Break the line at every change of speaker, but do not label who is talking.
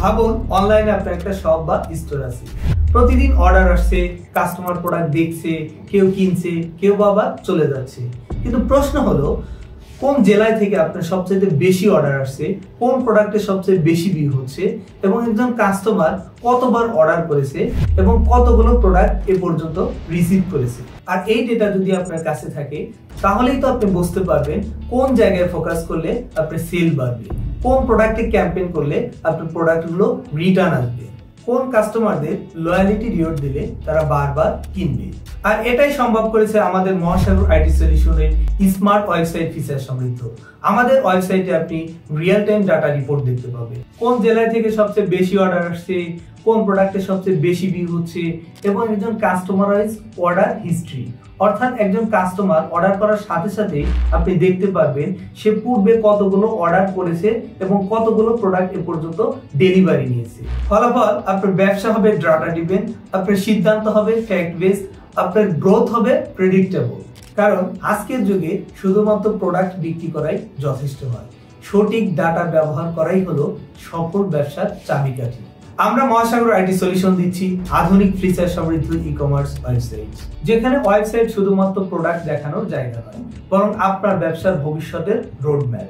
ভাবুন অনলাইনে আপনার একটা শপ বা স্টোর আছে, প্রতিদিন অর্ডার আসছে, কাস্টমার প্রোডাক্ট দেখছে, কেউ কিনছে, কেউ আবার চলে যাচ্ছে। কিন্তু প্রশ্ন হলো, কোন জেলায় থেকে আপনার সবচেয়ে বেশি অর্ডার আসছে, কোন প্রোডাক্টের সবচেয়ে বেশি বিক্রি হচ্ছে, এবং একজন কাস্টমার কতবার অর্ডার করেছে এবং কতগুলো প্রোডাক্ট এ পর্যন্ত রিসিভ করেছে। আর এই ডেটা যদি আপনার কাছে থাকে, তাহলেই তো আপনি বুঝতে পারবেন কোন জায়গায় ফোকাস করলে আপনার সেল বাড়বে, কোন প্রোডাক্টে ক্যাম্পেইন করলে আপনার প্রোডাক্টগুলো রিটার্ন আসবে, কোন কাস্টমারদের লয়ালিটি রিওয়ার্ড দিলে তারা বারবার কিনবে। আর এটাই সম্ভব করেছে আমাদের মহাসাগর আইটি সলিউশনের স্মার্ট ওয়েবসাইট ফিচার সমৃদ্ধ। আমাদের ওয়েবসাইটে আপনি রিয়েল টাইম ডাটা রিপোর্ট দেখতে পাবেন, কোন জেলা থেকে সবচেয়ে বেশি অর্ডার আসছে, কোন প্রোডাক্টের সবচেয়ে বেশি বিক্রি হচ্ছে, এবং একজন কাস্টমারাইজ অর্ডার হিস্ট্রি, অর্থাৎ একজন কাস্টমার অর্ডার করার সাথে সাথে আপনি দেখতে পারবেন সে পূর্বে কতগুলো অর্ডার করেছে এবং কতগুলো প্রোডাক্ট এ পর্যন্ত ডেলিভারি নিয়েছে। ফলাফল, আপনার ব্যবসা হবে ডাটা ডিপেন্ড, আপনার সিদ্ধান্ত হবে ফ্যাক্ট বেসড, আপনার গ্রোথ হবে প্রেডিক্টেবল। কারণ আজকের যুগে শুধুমাত্র প্রোডাক্ট বিক্রি করাই যথেষ্ট নয়, সঠিক ডাটা ব্যবহার করাই হলো সফল ব্যবসার চাবিকাঠি। আমরা মহাসাগর আইটি সলিউশন দিচ্ছি আধুনিক ফিচার সমৃদ্ধ ই-কমার্স ওয়েবসাইট, যেখানে ওয়েবসাইট শুধুমাত্র প্রোডাক্ট দেখানোর জায়গা নয়, বরং আপনার ব্যবসার ভবিষ্যতের রোডম্যাপ।